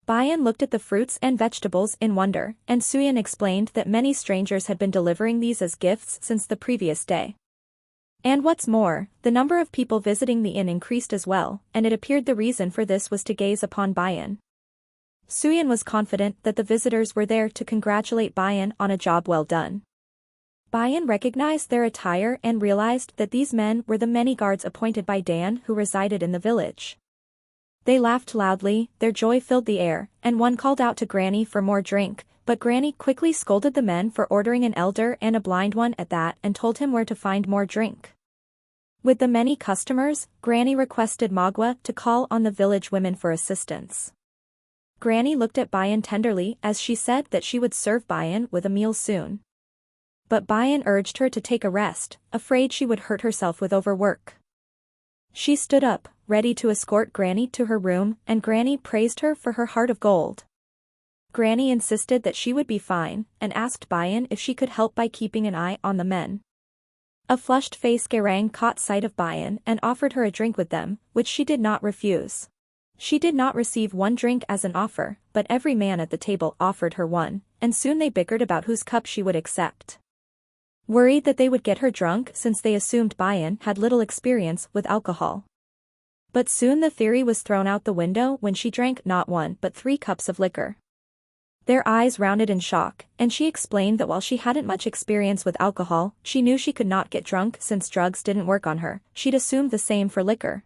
Bayan looked at the fruits and vegetables in wonder, and Suyin explained that many strangers had been delivering these as gifts since the previous day. And what's more, the number of people visiting the inn increased as well, and it appeared the reason for this was to gaze upon Bayan. Suyin was confident that the visitors were there to congratulate Bayan on a job well done. Bayan recognized their attire and realized that these men were the many guards appointed by Dan who resided in the village. They laughed loudly, their joy filled the air, and one called out to Granny for more drink, but Granny quickly scolded the men for ordering an elder and a blind one at that and told him where to find more drink. With the many customers, Granny requested Magwa to call on the village women for assistance. Granny looked at Bayan tenderly as she said that she would serve Bayan with a meal soon. But Bayan urged her to take a rest, afraid she would hurt herself with overwork. She stood up, ready to escort Granny to her room, and Granny praised her for her heart of gold. Granny insisted that she would be fine, and asked Bayan if she could help by keeping an eye on the men. A flushed-faced Gerang caught sight of Bayan and offered her a drink with them, which she did not refuse. She did not receive one drink as an offer, but every man at the table offered her one, and soon they bickered about whose cup she would accept. Worried that they would get her drunk since they assumed Bayan had little experience with alcohol. But soon the theory was thrown out the window when she drank not one but 3 cups of liquor. Their eyes rounded in shock, and she explained that while she hadn't much experience with alcohol, she knew she could not get drunk since drugs didn't work on her. She'd assumed the same for liquor.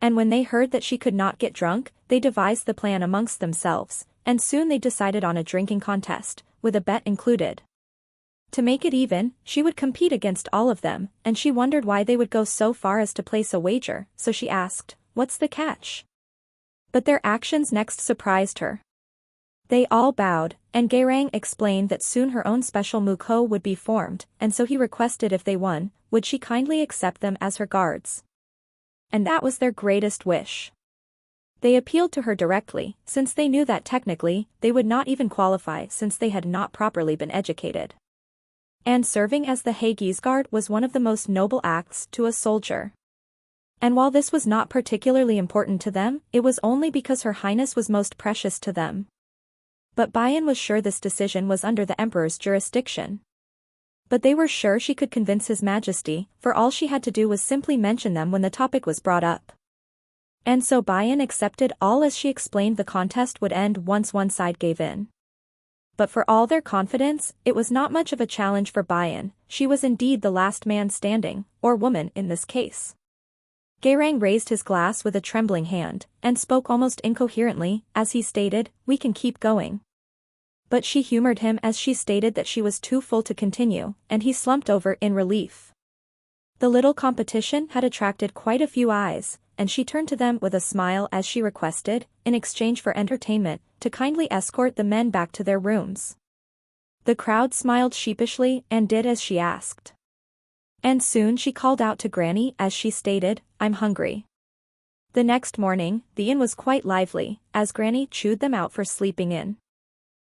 And when they heard that she could not get drunk, they devised the plan amongst themselves, and soon they decided on a drinking contest, with a bet included. To make it even, she would compete against all of them, and she wondered why they would go so far as to place a wager, so she asked, "What's the catch?" But their actions next surprised her. They all bowed, and Gerang explained that soon her own special Muko would be formed, and so he requested if they won, would she kindly accept them as her guards. And that was their greatest wish. They appealed to her directly, since they knew that technically, they would not even qualify since they had not properly been educated. And serving as the Hagi's guard was one of the most noble acts to a soldier. And while this was not particularly important to them, it was only because Her Highness was most precious to them. But Bayan was sure this decision was under the Emperor's jurisdiction. But they were sure she could convince His Majesty, for all she had to do was simply mention them when the topic was brought up. And so Bayan accepted all as she explained the contest would end once one side gave in. But for all their confidence, it was not much of a challenge for Bayan. She was indeed the last man standing, or woman in this case. Gerang raised his glass with a trembling hand, and spoke almost incoherently, as he stated, "We can keep going." But she humored him as she stated that she was too full to continue, and he slumped over in relief. The little competition had attracted quite a few eyes, and she turned to them with a smile as she requested, in exchange for entertainment, to kindly escort the men back to their rooms. The crowd smiled sheepishly and did as she asked. And soon she called out to Granny as she stated, "I'm hungry." The next morning, the inn was quite lively, as Granny chewed them out for sleeping in.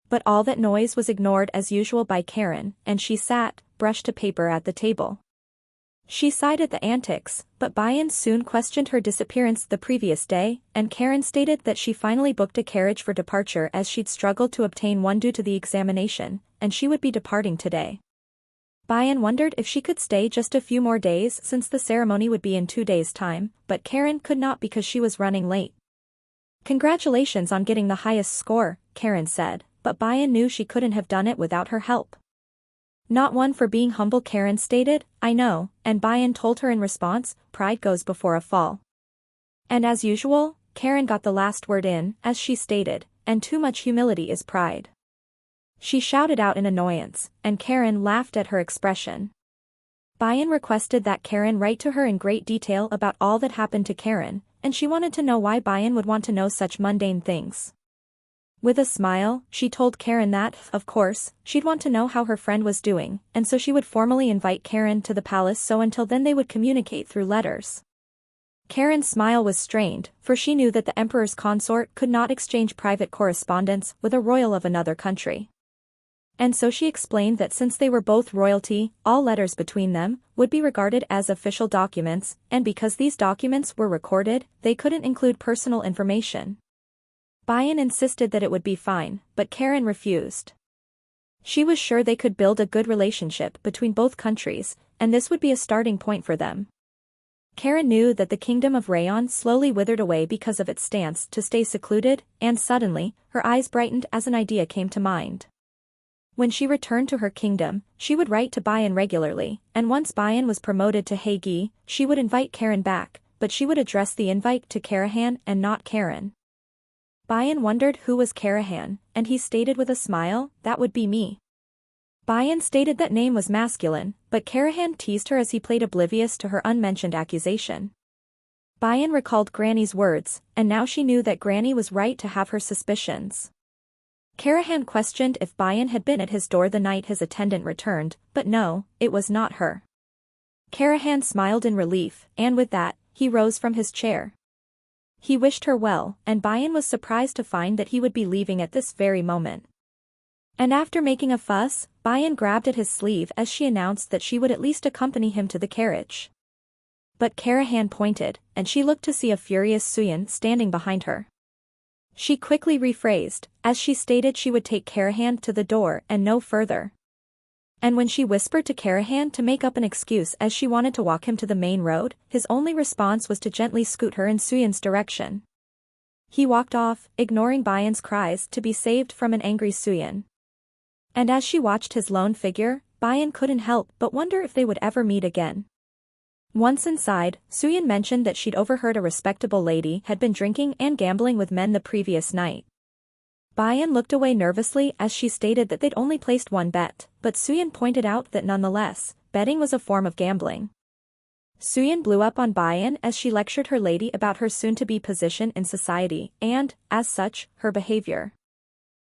But all that noise was ignored as usual by Karen, and she sat, brushed to paper at the table. She sighed at the antics, but Bayan soon questioned her disappearance the previous day, and Karen stated that she finally booked a carriage for departure as she'd struggled to obtain one due to the examination, and she would be departing today. Bayan wondered if she could stay just a few more days since the ceremony would be in 2 days' time, but Karen could not because she was running late. "Congratulations on getting the highest score," Karen said, but Bayan knew she couldn't have done it without her help. "Not one for being humble," Karen stated. "I know," and Bayan told her in response, "Pride goes before a fall." And as usual, Karen got the last word in, as she stated, "And too much humility is pride." She shouted out in annoyance, and Karen laughed at her expression. Bayan requested that Karen write to her in great detail about all that happened to Karen, and she wanted to know why Bayan would want to know such mundane things. With a smile, she told Karen that, of course, she'd want to know how her friend was doing, and so she would formally invite Karen to the palace so until then they would communicate through letters. Karen's smile was strained, for she knew that the emperor's consort could not exchange private correspondence with a royal of another country. And so she explained that since they were both royalty, all letters between them would be regarded as official documents, and because these documents were recorded, they couldn't include personal information. Bayan insisted that it would be fine, but Karen refused. She was sure they could build a good relationship between both countries, and this would be a starting point for them. Karen knew that the kingdom of Rayon slowly withered away because of its stance to stay secluded, and suddenly, her eyes brightened as an idea came to mind. When she returned to her kingdom, she would write to Bayan regularly, and once Bayan was promoted to Hagi, she would invite Karen back, but she would address the invite to Karahan and not Karen. Bayan wondered who was Karahan, and he stated with a smile, "That would be me." Bayan stated that name was masculine, but Karahan teased her as he played oblivious to her unmentioned accusation. Bayan recalled Granny's words, and now she knew that Granny was right to have her suspicions. Karahan questioned if Bayan had been at his door the night his attendant returned, but no, it was not her. Karahan smiled in relief, and with that, he rose from his chair. He wished her well, and Bayan was surprised to find that he would be leaving at this very moment. And after making a fuss, Bayan grabbed at his sleeve as she announced that she would at least accompany him to the carriage. But Karahan pointed, and she looked to see a furious Suyan standing behind her. She quickly rephrased, as she stated she would take Karahan to the door and no further. And when she whispered to Karahan to make up an excuse as she wanted to walk him to the main road, his only response was to gently scoot her in Suyan's direction. He walked off, ignoring Bayan's cries to be saved from an angry Suyan. And as she watched his lone figure, Bayan couldn't help but wonder if they would ever meet again. Once inside, Suyan mentioned that she'd overheard a respectable lady had been drinking and gambling with men the previous night. Bayan looked away nervously as she stated that they'd only placed one bet, but Suyan pointed out that nonetheless, betting was a form of gambling. Suyan blew up on Bayan as she lectured her lady about her soon-to-be position in society and, as such, her behavior.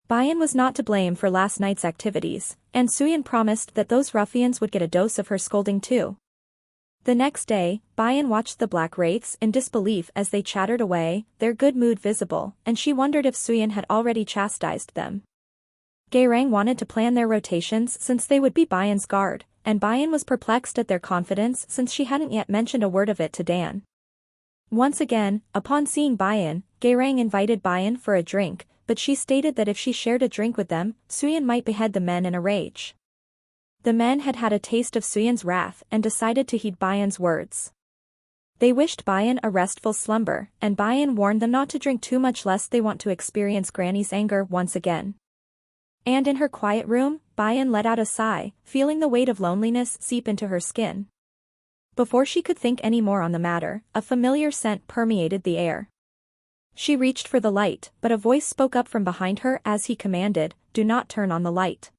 Bayan was not to blame for last night's activities, and Suyan promised that those ruffians would get a dose of her scolding too. The next day, Bayan watched the black wraiths in disbelief as they chattered away, their good mood visible, and she wondered if Suyan had already chastised them. Gairang wanted to plan their rotations since they would be Bayan's guard, and Bayan was perplexed at their confidence since she hadn't yet mentioned a word of it to Dan. Once again, upon seeing Bayan, Gairang invited Bayan for a drink, but she stated that if she shared a drink with them, Suyan might behead the men in a rage. The men had had a taste of Suyan's wrath and decided to heed Bayan's words. They wished Bayan a restful slumber, and Bayan warned them not to drink too much lest they want to experience Granny's anger once again. And in her quiet room, Bayan let out a sigh, feeling the weight of loneliness seep into her skin. Before she could think any more on the matter, a familiar scent permeated the air. She reached for the light, but a voice spoke up from behind her as he commanded, "Do not turn on the light."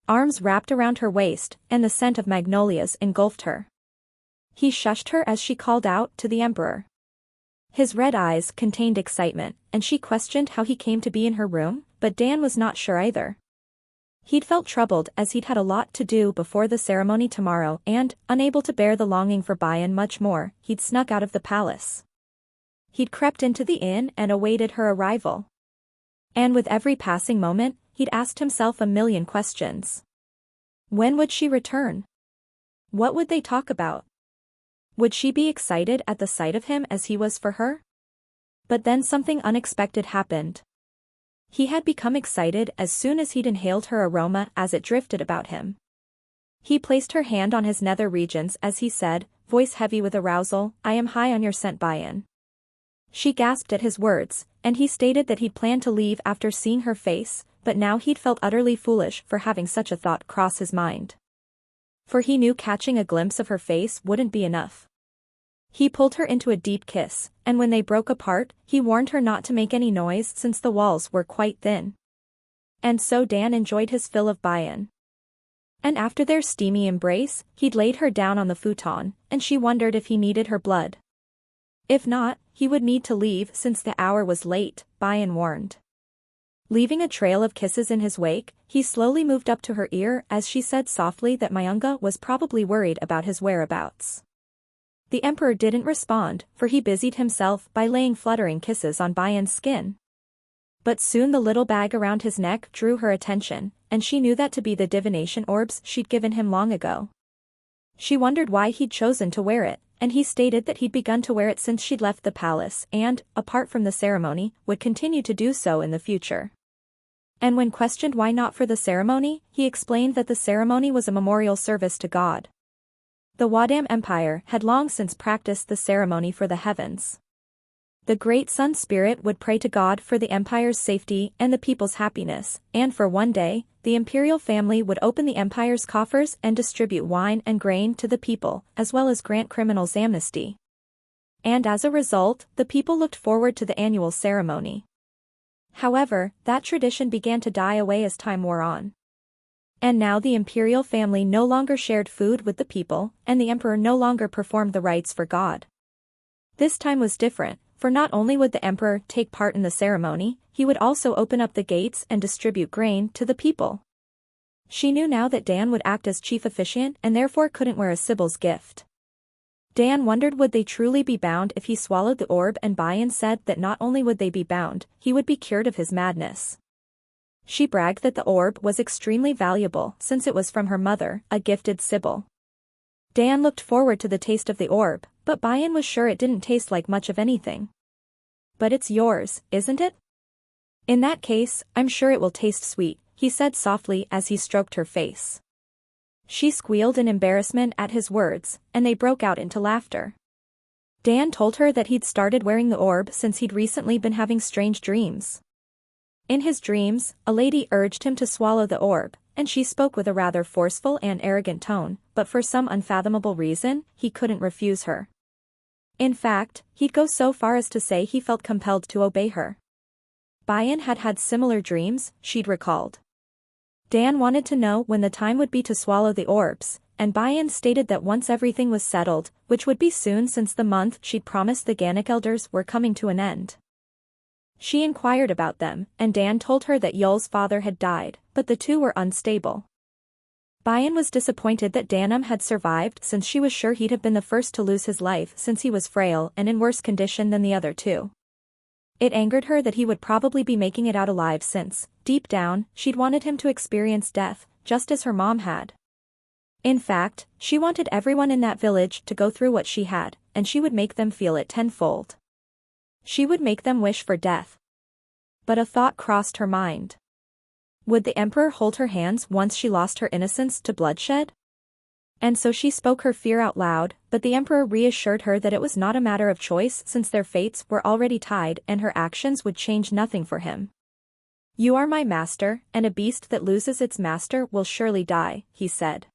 Arms wrapped around her waist, and the scent of magnolias engulfed her. He shushed her as she called out to the Emperor. His red eyes contained excitement, and she questioned how he came to be in her room, but Dan was not sure either. He'd felt troubled as he'd had a lot to do before the ceremony tomorrow and, unable to bear the longing for Bayan much more, he'd snuck out of the palace. He'd crept into the inn and awaited her arrival. And with every passing moment, he'd asked himself a million questions. When would she return? What would they talk about? Would she be excited at the sight of him as he was for her? But then something unexpected happened. He had become excited as soon as he'd inhaled her aroma as it drifted about him. He placed her hand on his nether regions as he said, voice heavy with arousal, "I am high on your scent, Bayan." She gasped at his words, and he stated that he'd planned to leave after seeing her face, but now he'd felt utterly foolish for having such a thought cross his mind. For he knew catching a glimpse of her face wouldn't be enough. He pulled her into a deep kiss, and when they broke apart, he warned her not to make any noise since the walls were quite thin. And so Dan enjoyed his fill of Bayan. And after their steamy embrace, he'd laid her down on the futon, and she wondered if he needed her blood. If not, he would need to leave since the hour was late, Bayan warned. Leaving a trail of kisses in his wake, he slowly moved up to her ear as she said softly that Mayunga was probably worried about his whereabouts. The Emperor didn't respond, for he busied himself by laying fluttering kisses on Bayan's skin. But soon the little bag around his neck drew her attention, and she knew that to be the divination orbs she'd given him long ago. She wondered why he'd chosen to wear it, and he stated that he'd begun to wear it since she'd left the palace and, apart from the ceremony, would continue to do so in the future. And when questioned why not for the ceremony, he explained that the ceremony was a memorial service to God. The Wadam Empire had long since practiced the ceremony for the heavens. The great sun spirit would pray to God for the empire's safety and the people's happiness, and for one day, the imperial family would open the empire's coffers and distribute wine and grain to the people, as well as grant criminals amnesty. And as a result, the people looked forward to the annual ceremony. However, that tradition began to die away as time wore on. And now the imperial family no longer shared food with the people, and the emperor no longer performed the rites for God. This time was different, for not only would the emperor take part in the ceremony, he would also open up the gates and distribute grain to the people. She knew now that Dan would act as chief officiant and therefore couldn't wear a Sibyl's gift. Dan wondered would they truly be bound if he swallowed the orb, and Bayan said that not only would they be bound, he would be cured of his madness. She bragged that the orb was extremely valuable since it was from her mother, a gifted Sibyl. Dan looked forward to the taste of the orb, but Bayan was sure it didn't taste like much of anything. But it's yours, isn't it? In that case, I'm sure it will taste sweet, he said softly as he stroked her face. She squealed in embarrassment at his words, and they broke out into laughter. Dan told her that he'd started wearing the orb since he'd recently been having strange dreams. In his dreams, a lady urged him to swallow the orb, and she spoke with a rather forceful and arrogant tone, but for some unfathomable reason, he couldn't refuse her. In fact, he'd go so far as to say he felt compelled to obey her. Bayan had had similar dreams, she'd recalled. Dan wanted to know when the time would be to swallow the orbs, and Bayan stated that once everything was settled, which would be soon since the month she'd promised the Ganik elders were coming to an end. She inquired about them, and Dan told her that Yul's father had died, but the two were unstable. Bayan was disappointed that Danum had survived since she was sure he'd have been the first to lose his life since he was frail and in worse condition than the other two. It angered her that he would probably be making it out alive since, deep down, she'd wanted him to experience death, just as her mom had. In fact, she wanted everyone in that village to go through what she had, and she would make them feel it tenfold. She would make them wish for death. But a thought crossed her mind. Would the emperor hold her hands once she lost her innocence to bloodshed? And so she spoke her fear out loud, but the emperor reassured her that it was not a matter of choice since their fates were already tied and her actions would change nothing for him. "You are my master, and a beast that loses its master will surely die," he said.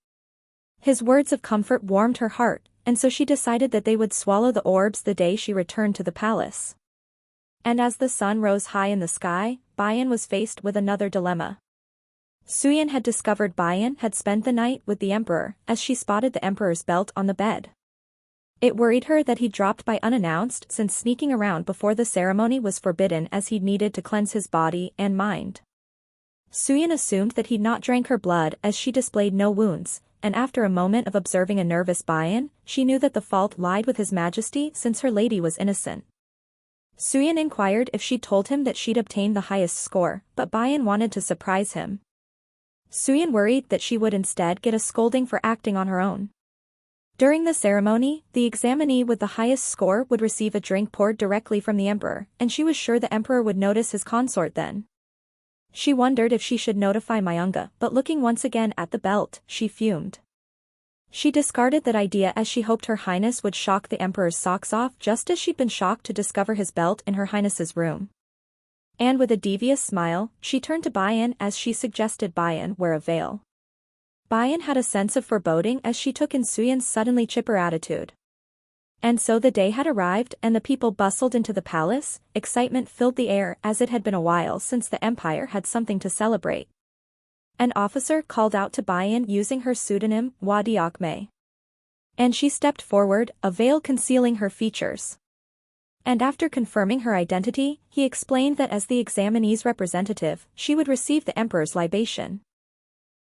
His words of comfort warmed her heart, and so she decided that they would swallow the orbs the day she returned to the palace. And as the sun rose high in the sky, Bayan was faced with another dilemma. Suyin had discovered Bayan had spent the night with the emperor as she spotted the emperor's belt on the bed. It worried her that he'd dropped by unannounced since sneaking around before the ceremony was forbidden as he'd needed to cleanse his body and mind. Suyin assumed that he'd not drank her blood as she displayed no wounds, and after a moment of observing a nervous Bayan, she knew that the fault lied with his majesty since her lady was innocent. Suyin inquired if she'd told him that she'd obtained the highest score, but Bayan wanted to surprise him. Suyin worried that she would instead get a scolding for acting on her own. During the ceremony, the examinee with the highest score would receive a drink poured directly from the emperor, and she was sure the emperor would notice his consort then. She wondered if she should notify Mayunga, but looking once again at the belt, she fumed. She discarded that idea as she hoped Her Highness would shock the emperor's socks off just as she'd been shocked to discover his belt in Her Highness's room. And with a devious smile, she turned to Bayan as she suggested Bayan wear a veil. Bayan had a sense of foreboding as she took in Suyin's suddenly chipper attitude. And so the day had arrived and the people bustled into the palace, excitement filled the air as it had been a while since the empire had something to celebrate. An officer called out to Bayan using her pseudonym Wadiakme. And she stepped forward, a veil concealing her features. And after confirming her identity, he explained that as the examinee's representative, she would receive the emperor's libation.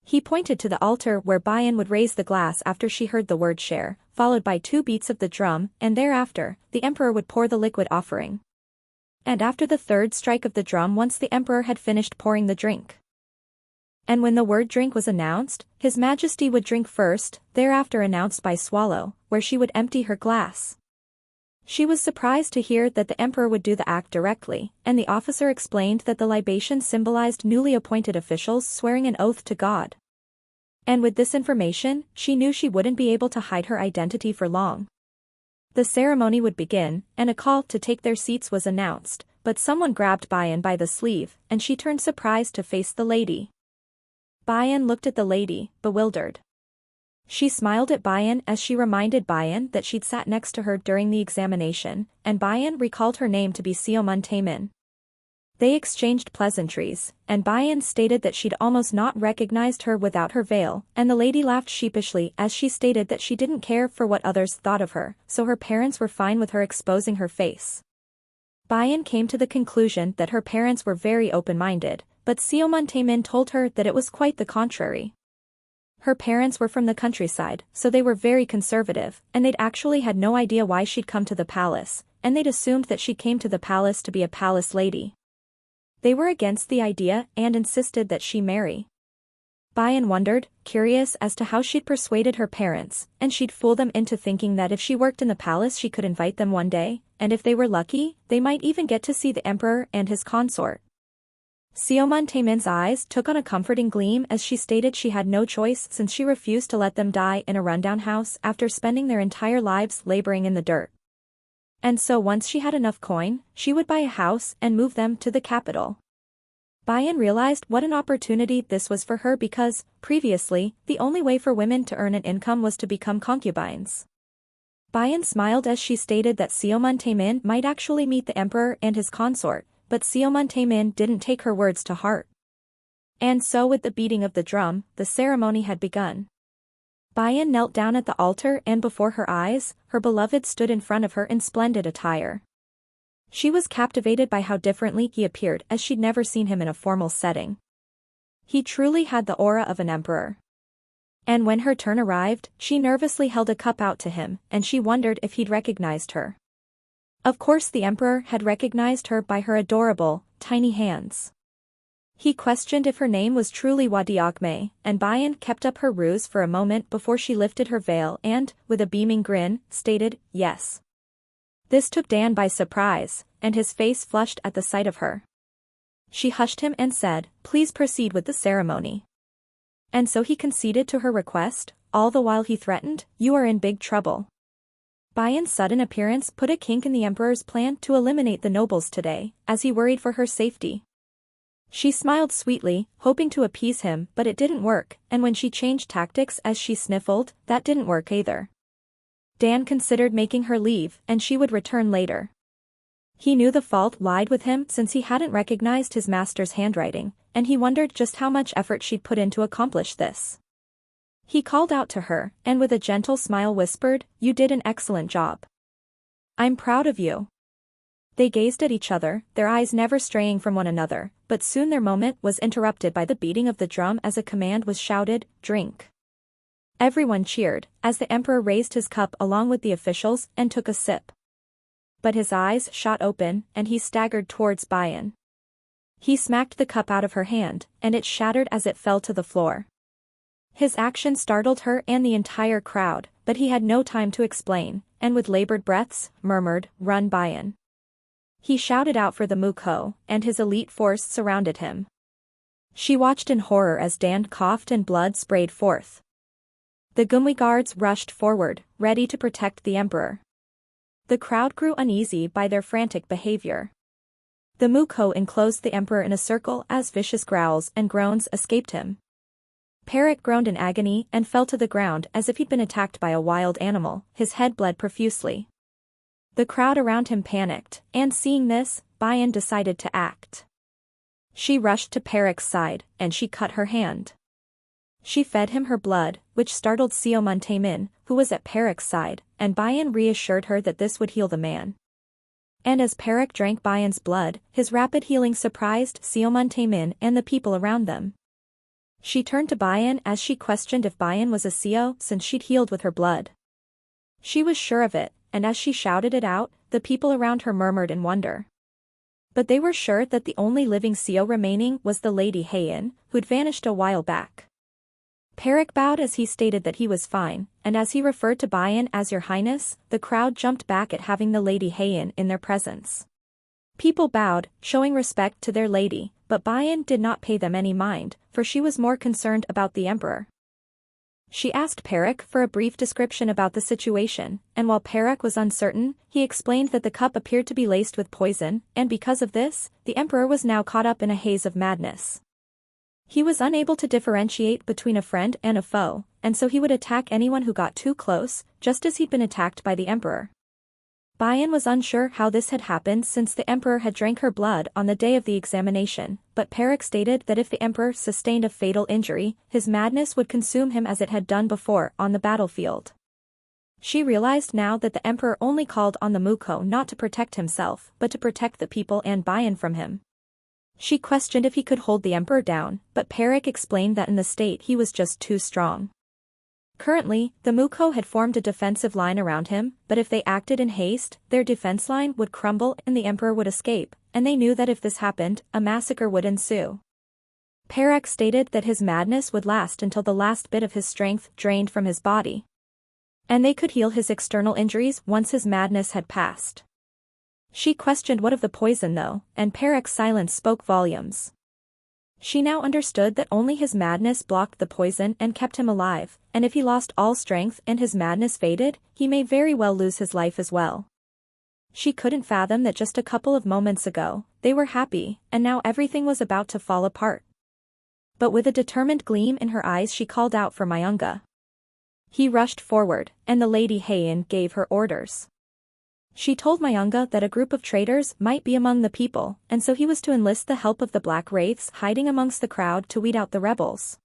He pointed to the altar where Bayan would raise the glass after she heard the word share, followed by 2 beats of the drum, and thereafter, the emperor would pour the liquid offering. And after the 3rd strike of the drum once the emperor had finished pouring the drink. And when the word drink was announced, His Majesty would drink first, thereafter announced by swallow, where she would empty her glass. She was surprised to hear that the emperor would do the act directly, and the officer explained that the libation symbolized newly appointed officials swearing an oath to God. And with this information, she knew she wouldn't be able to hide her identity for long. The ceremony would begin, and a call to take their seats was announced, but someone grabbed Bayan by the sleeve, and she turned surprised to face the lady. Bayan looked at the lady, bewildered. She smiled at Bayan as she reminded Bayan that she'd sat next to her during the examination, and Bayan recalled her name to be Seomuntaemin. They exchanged pleasantries, and Bayan stated that she'd almost not recognized her without her veil, and the lady laughed sheepishly as she stated that she didn't care for what others thought of her, so her parents were fine with her exposing her face. Bayan came to the conclusion that her parents were very open-minded, but Seomuntaemin told her that it was quite the contrary. Her parents were from the countryside, so they were very conservative, and they'd actually had no idea why she'd come to the palace, and they'd assumed that she came to the palace to be a palace lady. They were against the idea and insisted that she marry. Bayan wondered, curious as to how she'd persuaded her parents, and she'd fool them into thinking that if she worked in the palace she could invite them one day, and if they were lucky, they might even get to see the emperor and his consort. Seomuntaemin's eyes took on a comforting gleam as she stated she had no choice since she refused to let them die in a rundown house after spending their entire lives laboring in the dirt. And so once she had enough coin, she would buy a house and move them to the capital. Bayan realized what an opportunity this was for her because, previously, the only way for women to earn an income was to become concubines. Bayan smiled as she stated that Seomuntaemin might actually meet the emperor and his consort, but Seomuntaemin didn't take her words to heart. And so with the beating of the drum, the ceremony had begun. Bayan knelt down at the altar and before her eyes, her beloved stood in front of her in splendid attire. She was captivated by how differently he appeared as she'd never seen him in a formal setting. He truly had the aura of an emperor. And when her turn arrived, she nervously held a cup out to him, and she wondered if he'd recognized her. Of course the emperor had recognized her by her adorable, tiny hands. He questioned if her name was truly Wadiagme, and Bayan kept up her ruse for a moment before she lifted her veil and, with a beaming grin, stated, yes. This took Dan by surprise, and his face flushed at the sight of her. She hushed him and said, please proceed with the ceremony. And so he conceded to her request, all the while he threatened, you are in big trouble. Bayan's sudden appearance put a kink in the emperor's plan to eliminate the nobles today, as he worried for her safety. She smiled sweetly, hoping to appease him, but it didn't work, and when she changed tactics as she sniffled, that didn't work either. Dan considered making her leave, and she would return later. He knew the fault lied with him since he hadn't recognized his master's handwriting, and he wondered just how much effort she'd put in to accomplish this. He called out to her, and with a gentle smile whispered, you did an excellent job. I'm proud of you. They gazed at each other, their eyes never straying from one another, but soon their moment was interrupted by the beating of the drum as a command was shouted, drink. Everyone cheered, as the emperor raised his cup along with the officials and took a sip. But his eyes shot open, and he staggered towards Bayan. He smacked the cup out of her hand, and it shattered as it fell to the floor. His action startled her and the entire crowd, but he had no time to explain, and with labored breaths, murmured, run Bayan. He shouted out for the Mukho, and his elite force surrounded him. She watched in horror as Dan coughed and blood sprayed forth. The Gumwi guards rushed forward, ready to protect the emperor. The crowd grew uneasy by their frantic behavior. The Mukho enclosed the emperor in a circle as vicious growls and groans escaped him. Perik groaned in agony and fell to the ground as if he'd been attacked by a wild animal, his head bled profusely. The crowd around him panicked, and seeing this, Bayan decided to act. She rushed to Perik's side, and she cut her hand. She fed him her blood, which startled Seomuntaemin, who was at Perik's side, and Bayan reassured her that this would heal the man. And as Perik drank Bayan's blood, his rapid healing surprised Seomuntaemin and the people around them. She turned to Bayan as she questioned if Bayan was a Seo since she'd healed with her blood. She was sure of it, and as she shouted it out, the people around her murmured in wonder. But they were sure that the only living Seo remaining was the Lady Heian, who'd vanished a while back. Perek bowed as he stated that he was fine, and as he referred to Bayan as Your Highness, the crowd jumped back at having the Lady Heian in their presence. People bowed, showing respect to their lady, but Bayan did not pay them any mind, for she was more concerned about the emperor. She asked Perek for a brief description about the situation, and while Perek was uncertain, he explained that the cup appeared to be laced with poison, and because of this, the emperor was now caught up in a haze of madness. He was unable to differentiate between a friend and a foe, and so he would attack anyone who got too close, just as he'd been attacked by the emperor. Bayan was unsure how this had happened since the emperor had drank her blood on the day of the examination, but Perek stated that if the emperor sustained a fatal injury, his madness would consume him as it had done before on the battlefield. She realized now that the emperor only called on the Muko not to protect himself but to protect the people and Bayan from him. She questioned if he could hold the emperor down, but Perek explained that in the state he was just too strong. Currently, the Muko had formed a defensive line around him, but if they acted in haste, their defense line would crumble and the emperor would escape, and they knew that if this happened, a massacre would ensue. Perek stated that his madness would last until the last bit of his strength drained from his body. And they could heal his external injuries once his madness had passed. She questioned what of the poison though, and Perek's silence spoke volumes. She now understood that only his madness blocked the poison and kept him alive, and if he lost all strength and his madness faded, he may very well lose his life as well. She couldn't fathom that just a couple of moments ago, they were happy, and now everything was about to fall apart. But with a determined gleam in her eyes she called out for Myunga. He rushed forward, and the Lady Heian gave her orders. She told Myunga that a group of traitors might be among the people, and so he was to enlist the help of the Black Wraiths hiding amongst the crowd to weed out the rebels.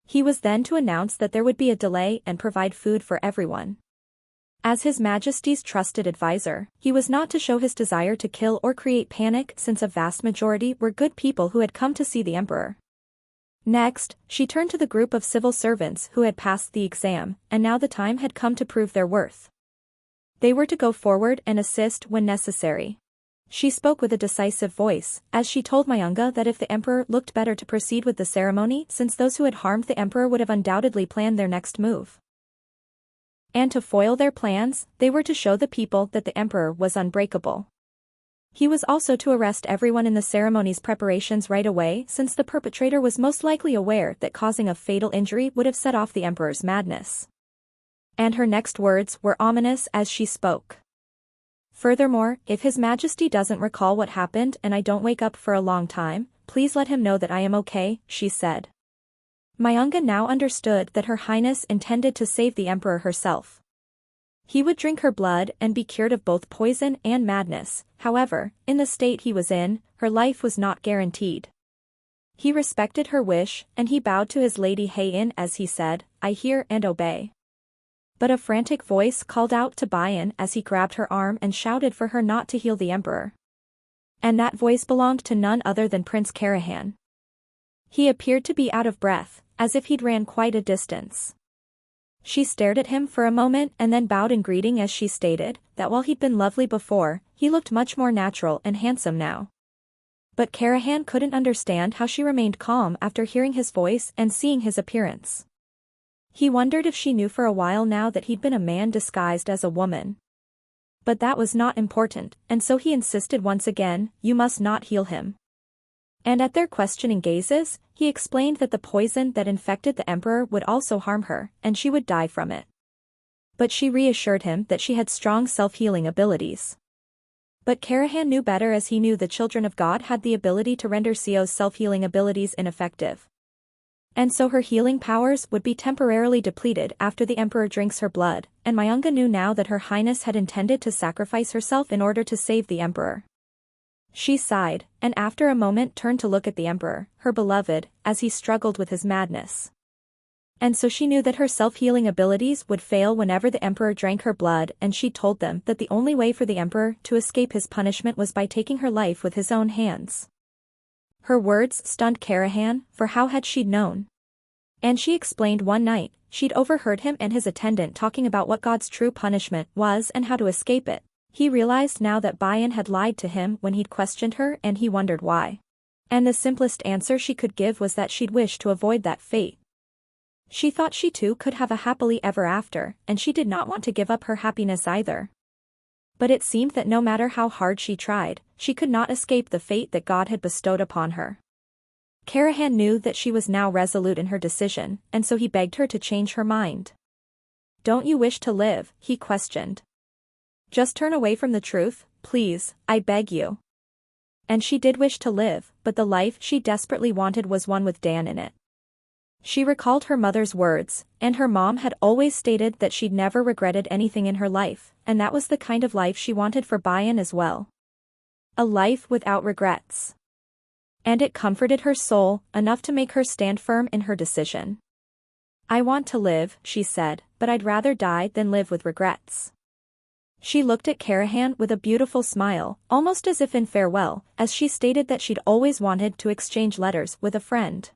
He was then to announce that there would be a delay and provide food for everyone. As His Majesty's trusted advisor, he was not to show his desire to kill or create panic since a vast majority were good people who had come to see the emperor. Next, she turned to the group of civil servants who had passed the exam, and now the time had come to prove their worth. They were to go forward and assist when necessary. She spoke with a decisive voice, as she told Myunga that if the emperor looked better to proceed with the ceremony since those who had harmed the emperor would have undoubtedly planned their next move. And to foil their plans, they were to show the people that the emperor was unbreakable. He was also to arrest everyone in the ceremony's preparations right away since the perpetrator was most likely aware that causing a fatal injury would have set off the emperor's madness. And her next words were ominous as she spoke. Furthermore, if His Majesty doesn't recall what happened and I don't wake up for a long time, please let him know that I am okay, she said. Myunga now understood that Her Highness intended to save the emperor herself. He would drink her blood and be cured of both poison and madness, however, in the state he was in, her life was not guaranteed. He respected her wish, and he bowed to his Lady Heian as he said, I hear and obey. But a frantic voice called out to Bayan as he grabbed her arm and shouted for her not to heal the emperor. And that voice belonged to none other than Prince Karahan. He appeared to be out of breath, as if he'd ran quite a distance. She stared at him for a moment and then bowed in greeting as she stated that while he'd been lovely before, he looked much more natural and handsome now. But Karahan couldn't understand how she remained calm after hearing his voice and seeing his appearance. He wondered if she knew for a while now that he'd been a man disguised as a woman. But that was not important, and so he insisted once again, you must not heal him. And at their questioning gazes, he explained that the poison that infected the emperor would also harm her, and she would die from it. But she reassured him that she had strong self-healing abilities. But Karahan knew better as he knew the children of God had the ability to render Seo's self-healing abilities ineffective. And so her healing powers would be temporarily depleted after the emperor drinks her blood, and Myunga knew now that Her Highness had intended to sacrifice herself in order to save the emperor. She sighed, and after a moment turned to look at the emperor, her beloved, as he struggled with his madness. And so she knew that her self-healing abilities would fail whenever the emperor drank her blood, and she told them that the only way for the emperor to escape his punishment was by taking her life with his own hands. Her words stunned Karahan, for how had she known? And she explained one night, she'd overheard him and his attendant talking about what God's true punishment was and how to escape it. He realized now that Bayan had lied to him when he'd questioned her, and he wondered why. And the simplest answer she could give was that she'd wish to avoid that fate. She thought she too could have a happily ever after, and she did not want to give up her happiness either. But it seemed that no matter how hard she tried, she could not escape the fate that God had bestowed upon her. Karahan knew that she was now resolute in her decision, and so he begged her to change her mind. "Don't you wish to live?" he questioned. "Just turn away from the truth, please, I beg you." And she did wish to live, but the life she desperately wanted was one with Dan in it. She recalled her mother's words, and her mom had always stated that she'd never regretted anything in her life, and that was the kind of life she wanted for Bayan as well. A life without regrets. And it comforted her soul enough to make her stand firm in her decision. "I want to live," she said, "but I'd rather die than live with regrets." She looked at Karahan with a beautiful smile, almost as if in farewell, as she stated that she'd always wanted to exchange letters with a friend.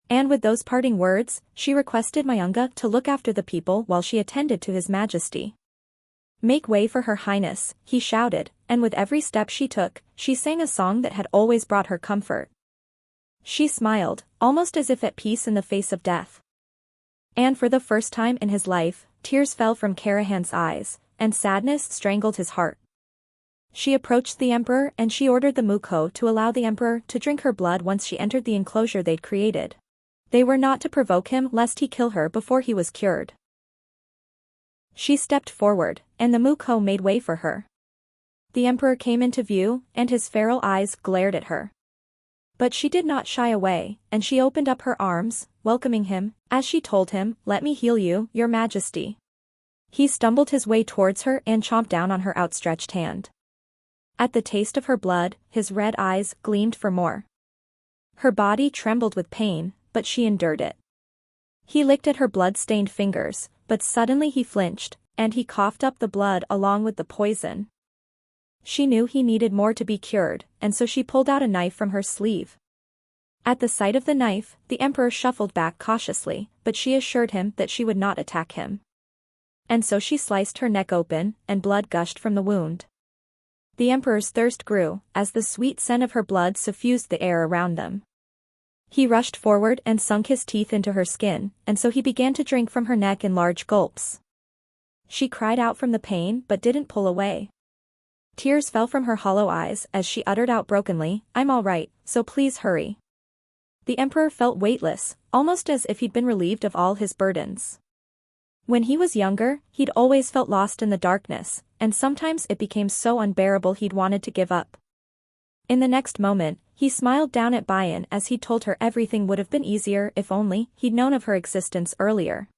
And with those parting words, she requested Mayunga to look after the people while she attended to His Majesty. "Make way for Her Highness," he shouted, and with every step she took, she sang a song that had always brought her comfort. She smiled, almost as if at peace in the face of death. And for the first time in his life, tears fell from Karahan's eyes, and sadness strangled his heart. She approached the emperor and she ordered the Mukho to allow the emperor to drink her blood once she entered the enclosure they'd created. They were not to provoke him lest he kill her before he was cured. She stepped forward, and the Mukho made way for her. The emperor came into view, and his feral eyes glared at her. But she did not shy away, and she opened up her arms, welcoming him, as she told him, "Let me heal you, Your Majesty." He stumbled his way towards her and chomped down on her outstretched hand. At the taste of her blood, his red eyes gleamed for more. Her body trembled with pain, but she endured it. He licked at her blood-stained fingers, but suddenly he flinched, and he coughed up the blood along with the poison. She knew he needed more to be cured, and so she pulled out a knife from her sleeve. At the sight of the knife, the emperor shuffled back cautiously, but she assured him that she would not attack him. And so she sliced her neck open, and blood gushed from the wound. The emperor's thirst grew, as the sweet scent of her blood suffused the air around them. He rushed forward and sunk his teeth into her skin, and so he began to drink from her neck in large gulps. She cried out from the pain but didn't pull away. Tears fell from her hollow eyes as she uttered out brokenly, "I'm all right, so please hurry." The emperor felt weightless, almost as if he'd been relieved of all his burdens. When he was younger, he'd always felt lost in the darkness, and sometimes it became so unbearable he'd wanted to give up. In the next moment, he smiled down at Bayan as he told her everything would have been easier if only he'd known of her existence earlier.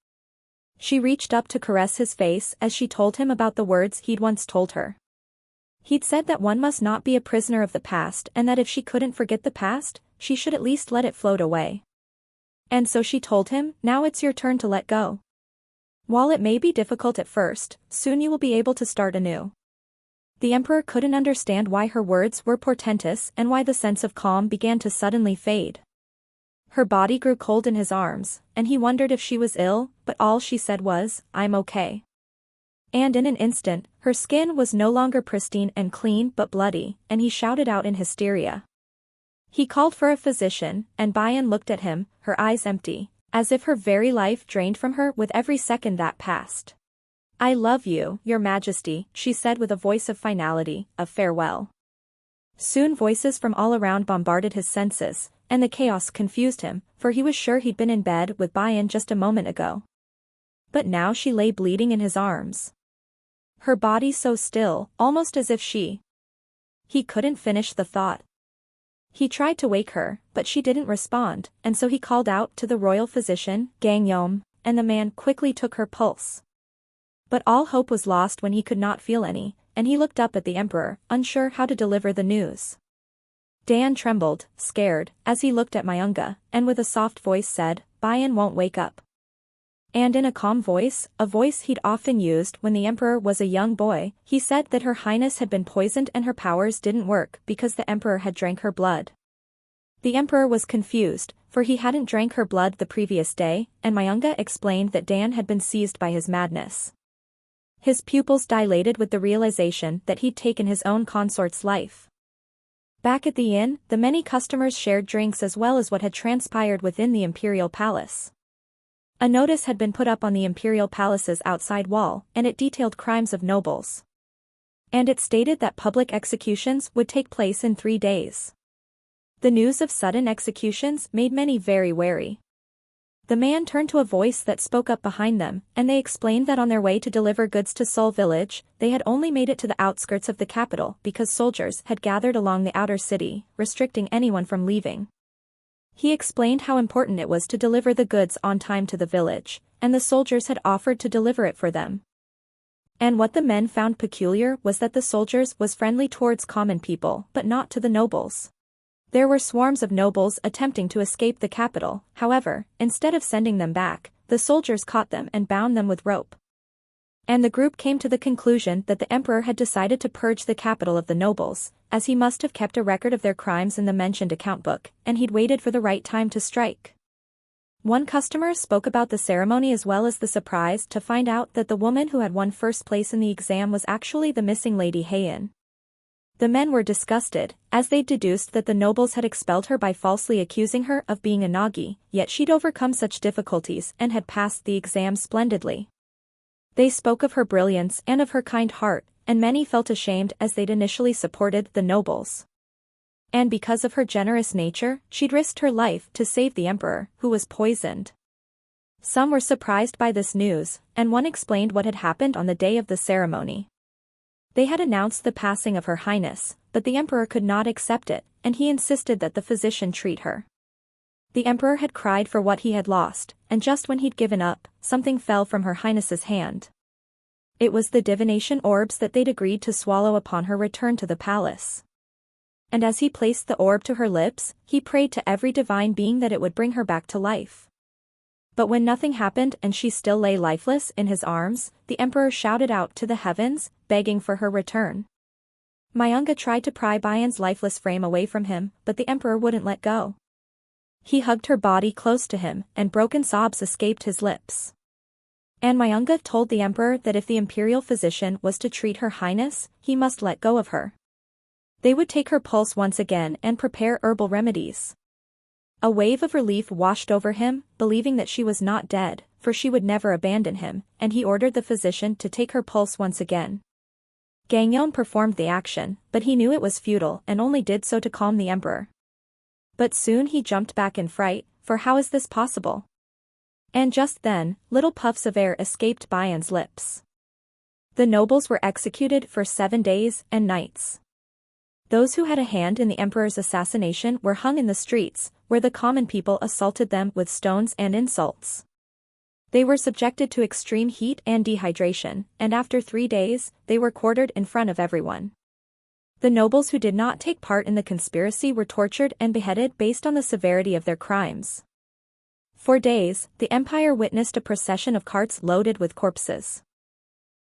She reached up to caress his face as she told him about the words he'd once told her. He'd said that one must not be a prisoner of the past and that if she couldn't forget the past, she should at least let it float away. And so she told him, "Now it's your turn to let go. While it may be difficult at first, soon you will be able to start anew." The emperor couldn't understand why her words were portentous and why the sense of calm began to suddenly fade. Her body grew cold in his arms, and he wondered if she was ill, but all she said was, "I'm okay." And in an instant, her skin was no longer pristine and clean but bloody, and he shouted out in hysteria. He called for a physician, and Bayan looked at him, her eyes empty, as if her very life drained from her with every second that passed. "I love you, Your Majesty," she said with a voice of finality, of farewell. Soon voices from all around bombarded his senses, and the chaos confused him, for he was sure he'd been in bed with Bayan just a moment ago. But now she lay bleeding in his arms. Her body so still, almost as if He couldn't finish the thought. He tried to wake her, but she didn't respond, and so he called out to the royal physician, Gangyom, and the man quickly took her pulse. But all hope was lost when he could not feel any, and he looked up at the emperor, unsure how to deliver the news. Dan trembled, scared, as he looked at Mayunga, and with a soft voice said, "Bayan won't wake up." And in a calm voice, a voice he'd often used when the emperor was a young boy, he said that Her Highness had been poisoned and her powers didn't work because the emperor had drank her blood. The emperor was confused, for he hadn't drank her blood the previous day, and Mayunga explained that Dan had been seized by his madness. His pupils dilated with the realization that he'd taken his own consort's life. Back at the inn, the many customers shared drinks as well as what had transpired within the imperial palace. A notice had been put up on the imperial palace's outside wall, and it detailed crimes of nobles. And it stated that public executions would take place in 3 days. The news of sudden executions made many very wary. The man turned to a voice that spoke up behind them, and they explained that on their way to deliver goods to Seoul village, they had only made it to the outskirts of the capital because soldiers had gathered along the outer city, restricting anyone from leaving. He explained how important it was to deliver the goods on time to the village, and the soldiers had offered to deliver it for them. And what the men found peculiar was that the soldiers was friendly towards common people but not to the nobles. There were swarms of nobles attempting to escape the capital, however, instead of sending them back, the soldiers caught them and bound them with rope. And the group came to the conclusion that the emperor had decided to purge the capital of the nobles, as he must have kept a record of their crimes in the mentioned account book, and he'd waited for the right time to strike. One customer spoke about the ceremony as well as the surprise to find out that the woman who had won first place in the exam was actually the missing Lady Heian. The men were disgusted, as they deduced that the nobles had expelled her by falsely accusing her of being a Nagi, yet she'd overcome such difficulties and had passed the exam splendidly. They spoke of her brilliance and of her kind heart, and many felt ashamed as they'd initially supported the nobles. And because of her generous nature, she'd risked her life to save the emperor, who was poisoned. Some were surprised by this news, and one explained what had happened on the day of the ceremony. They had announced the passing of Her Highness, but the emperor could not accept it, and he insisted that the physician treat her. The emperor had cried for what he had lost, and just when he'd given up, something fell from Her Highness's hand. It was the divination orbs that they'd agreed to swallow upon her return to the palace. And as he placed the orb to her lips, he prayed to every divine being that it would bring her back to life. But when nothing happened and she still lay lifeless in his arms, the emperor shouted out to the heavens, begging for her return. Mayanga tried to pry Bayan's lifeless frame away from him, but the emperor wouldn't let go. He hugged her body close to him, and broken sobs escaped his lips. And Mayanga told the emperor that if the imperial physician was to treat Her Highness, he must let go of her. They would take her pulse once again and prepare herbal remedies. A wave of relief washed over him, believing that she was not dead, for she would never abandon him, and he ordered the physician to take her pulse once again. Gangyeon performed the action, but he knew it was futile and only did so to calm the emperor. But soon he jumped back in fright, for how is this possible? And just then, little puffs of air escaped Bayan's lips. The nobles were executed for 7 days and nights. Those who had a hand in the emperor's assassination were hung in the streets, where the common people assaulted them with stones and insults. They were subjected to extreme heat and dehydration, and after 3 days, they were quartered in front of everyone. The nobles who did not take part in the conspiracy were tortured and beheaded based on the severity of their crimes. For days, the empire witnessed a procession of carts loaded with corpses.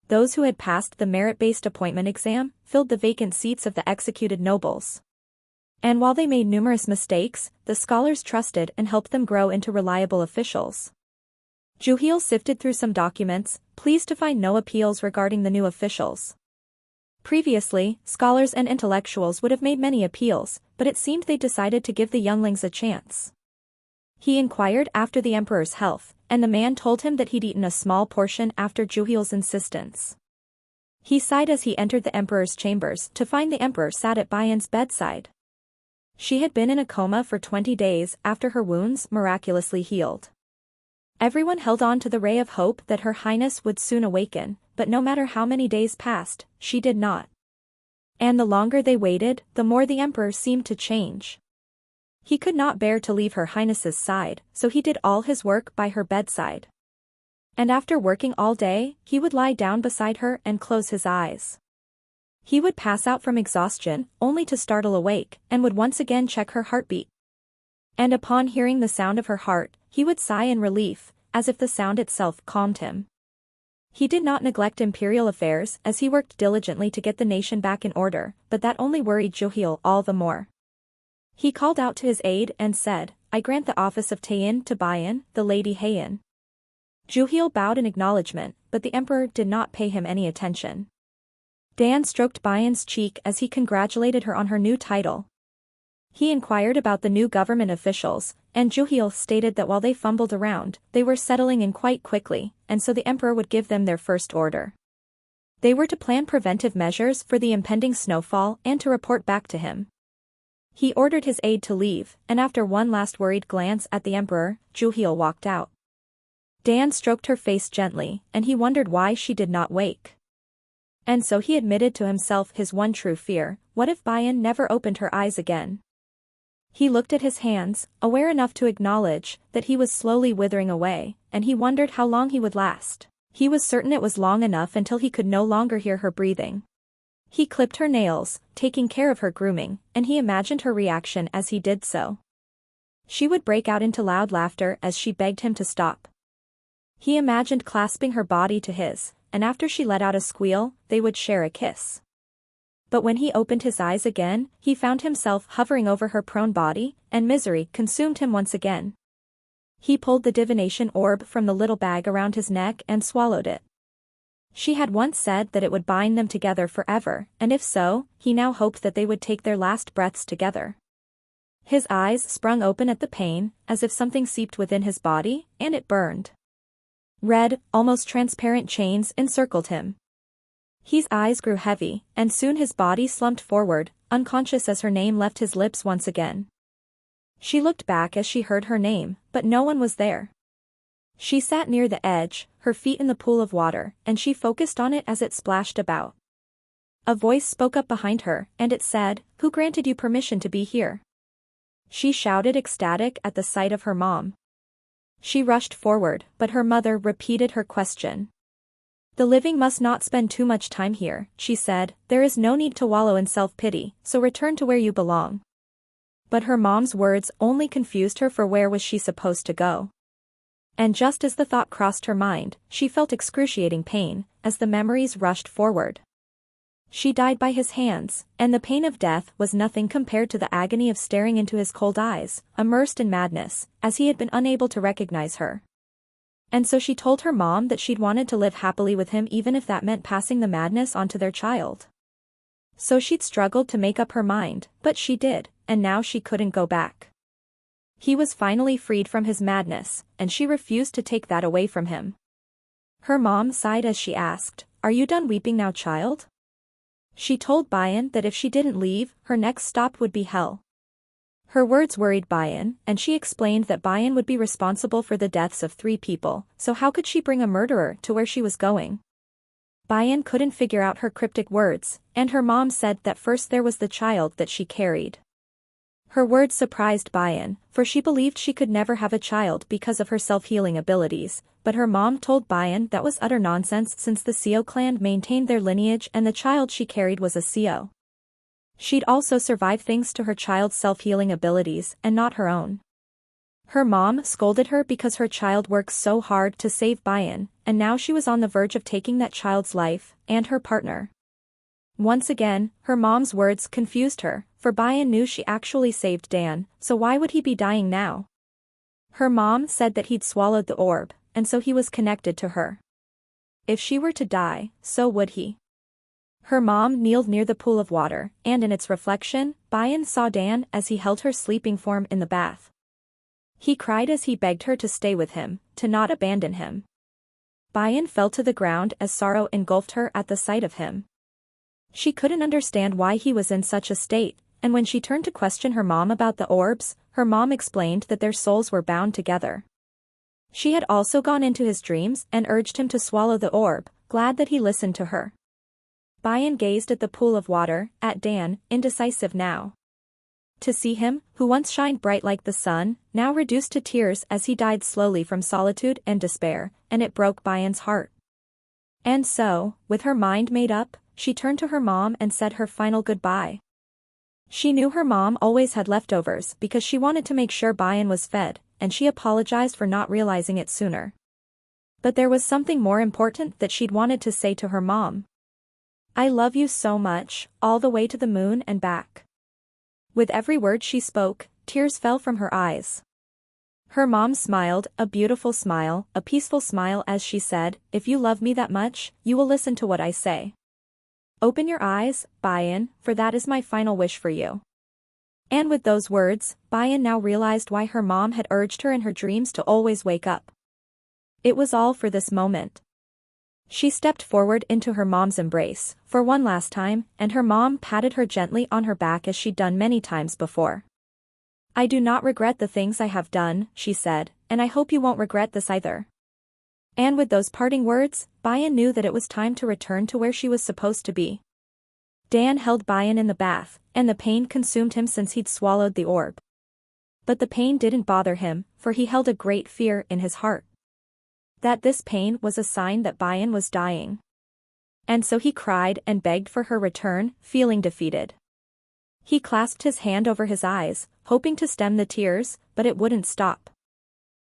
Those who had passed the merit-based appointment exam filled the vacant seats of the executed nobles. And while they made numerous mistakes, the scholars trusted and helped them grow into reliable officials. Juhil sifted through some documents, pleased to find no appeals regarding the new officials. Previously, scholars and intellectuals would have made many appeals, but it seemed they decided to give the younglings a chance. He inquired after the emperor's health, and the man told him that he'd eaten a small portion after Juhil's insistence. He sighed as he entered the emperor's chambers to find the emperor sat at Bayan's bedside. She had been in a coma for 20 days after her wounds miraculously healed. Everyone held on to the ray of hope that Her Highness would soon awaken, but no matter how many days passed, she did not. And the longer they waited, the more the emperor seemed to change. He could not bear to leave Her Highness's side, so he did all his work by her bedside. And after working all day, he would lie down beside her and close his eyes. He would pass out from exhaustion, only to startle awake, and would once again check her heartbeat. And upon hearing the sound of her heart, he would sigh in relief, as if the sound itself calmed him. He did not neglect imperial affairs as he worked diligently to get the nation back in order, but that only worried Juhil all the more. He called out to his aide and said, "I grant the office of Tayin to Bayan, the Lady Heian." Juhil bowed in acknowledgement, but the emperor did not pay him any attention. Dan stroked Bayan's cheek as he congratulated her on her new title. He inquired about the new government officials, and Juhil stated that while they fumbled around, they were settling in quite quickly, and so the emperor would give them their first order. They were to plan preventive measures for the impending snowfall and to report back to him. He ordered his aide to leave, and after one last worried glance at the emperor, Juhil walked out. Dan stroked her face gently, and he wondered why she did not wake. And so he admitted to himself his one true fear: what if Bayan never opened her eyes again? He looked at his hands, aware enough to acknowledge that he was slowly withering away, and he wondered how long he would last. He was certain it was long enough until he could no longer hear her breathing. He clipped her nails, taking care of her grooming, and he imagined her reaction as he did so. She would break out into loud laughter as she begged him to stop. He imagined clasping her body to his, and after she let out a squeal, they would share a kiss. But when he opened his eyes again, he found himself hovering over her prone body, and misery consumed him once again. He pulled the divination orb from the little bag around his neck and swallowed it. She had once said that it would bind them together forever, and if so, he now hoped that they would take their last breaths together. His eyes sprung open at the pain, as if something seeped within his body, and it burned. Red, almost transparent chains encircled him. His eyes grew heavy, and soon his body slumped forward, unconscious as her name left his lips once again. She looked back as she heard her name, but no one was there. She sat near the edge, her feet in the pool of water, and she focused on it as it splashed about. A voice spoke up behind her, and it said, "Who granted you permission to be here?" She shouted, ecstatic at the sight of her mom. She rushed forward, but her mother repeated her question. "The living must not spend too much time here," she said. "There is no need to wallow in self-pity, so return to where you belong." But her mom's words only confused her, for where was she supposed to go? And just as the thought crossed her mind, she felt excruciating pain, as the memories rushed forward. She died by his hands, and the pain of death was nothing compared to the agony of staring into his cold eyes, immersed in madness, as he had been unable to recognize her. And so she told her mom that she'd wanted to live happily with him even if that meant passing the madness on to their child. So she'd struggled to make up her mind, but she did, and now she couldn't go back. He was finally freed from his madness, and she refused to take that away from him. Her mom sighed as she asked, "Are you done weeping now, child?" She told Bayan that if she didn't leave, her next stop would be hell. Her words worried Bayan, and she explained that Bayan would be responsible for the deaths of 3 people, so how could she bring a murderer to where she was going? Bayan couldn't figure out her cryptic words, and her mom said that first there was the child that she carried. Her words surprised Bayan, for she believed she could never have a child because of her self-healing abilities, but her mom told Bayan that was utter nonsense since the Seo clan maintained their lineage and the child she carried was a Seo. She'd also survive thanks to her child's self-healing abilities and not her own. Her mom scolded her because her child worked so hard to save Bayan, and now she was on the verge of taking that child's life, and her partner. Once again, her mom's words confused her, for Bayan knew she actually saved Dan, so why would he be dying now? Her mom said that he'd swallowed the orb, and so he was connected to her. If she were to die, so would he. Her mom kneeled near the pool of water, and in its reflection, Bayan saw Dan as he held her sleeping form in the bath. He cried as he begged her to stay with him, to not abandon him. Bayan fell to the ground as sorrow engulfed her at the sight of him. She couldn't understand why he was in such a state, and when she turned to question her mom about the orbs, her mom explained that their souls were bound together. She had also gone into his dreams and urged him to swallow the orb, glad that he listened to her. Bayan gazed at the pool of water, at Dan, indecisive now. To see him, who once shined bright like the sun, now reduced to tears as he died slowly from solitude and despair, and it broke Bayan's heart. And so, with her mind made up, she turned to her mom and said her final goodbye. She knew her mom always had leftovers because she wanted to make sure Bayan was fed, and she apologized for not realizing it sooner. But there was something more important that she'd wanted to say to her mom. "I love you so much, all the way to the moon and back." With every word she spoke, tears fell from her eyes. Her mom smiled, a beautiful smile, a peaceful smile as she said, "If you love me that much, you will listen to what I say. Open your eyes, Bayan, for that is my final wish for you." And with those words, Bayan now realized why her mom had urged her in her dreams to always wake up. It was all for this moment. She stepped forward into her mom's embrace, for one last time, and her mom patted her gently on her back as she'd done many times before. "I do not regret the things I have done," she said, "and I hope you won't regret this either." And with those parting words, Bayan knew that it was time to return to where she was supposed to be. Dan held Bayan in the bath, and the pain consumed him since he'd swallowed the orb. But the pain didn't bother him, for he held a great fear in his heart. That this pain was a sign that Bayan was dying. And so he cried and begged for her return, feeling defeated. He clasped his hand over his eyes, hoping to stem the tears, but it wouldn't stop.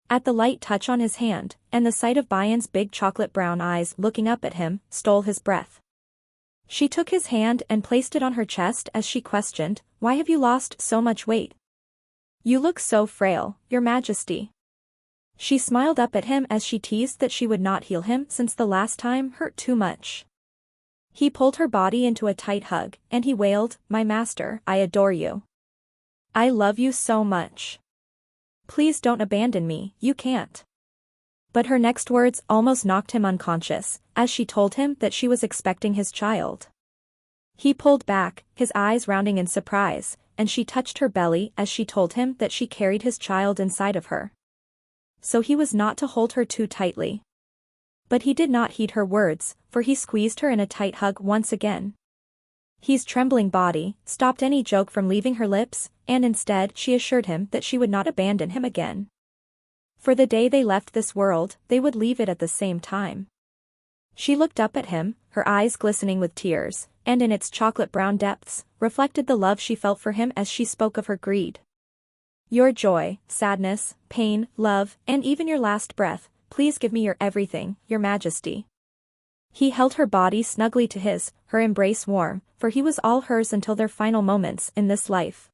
At the light touch on his hand, and the sight of Bayan's big chocolate-brown eyes looking up at him, stole his breath. She took his hand and placed it on her chest as she questioned, "Why have you lost so much weight? You look so frail, Your Majesty." She smiled up at him as she teased that she would not heal him since the last time hurt too much. He pulled her body into a tight hug, and he wailed, "My master, I adore you. I love you so much. Please don't abandon me, you can't." But her next words almost knocked him unconscious, as she told him that she was expecting his child. He pulled back, his eyes rounding in surprise, and she touched her belly as she told him that she carried his child inside of her. So he was not to hold her too tightly. But he did not heed her words, for he squeezed her in a tight hug once again. His trembling body stopped any joke from leaving her lips, and instead she assured him that she would not abandon him again. For the day they left this world, they would leave it at the same time. She looked up at him, her eyes glistening with tears, and in its chocolate-brown depths, reflected the love she felt for him as she spoke of her greed. "Your joy, sadness, pain, love, and even your last breath, please give me your everything, Your Majesty." He held her body snugly to his, her embrace warm, for he was all hers until their final moments in this life.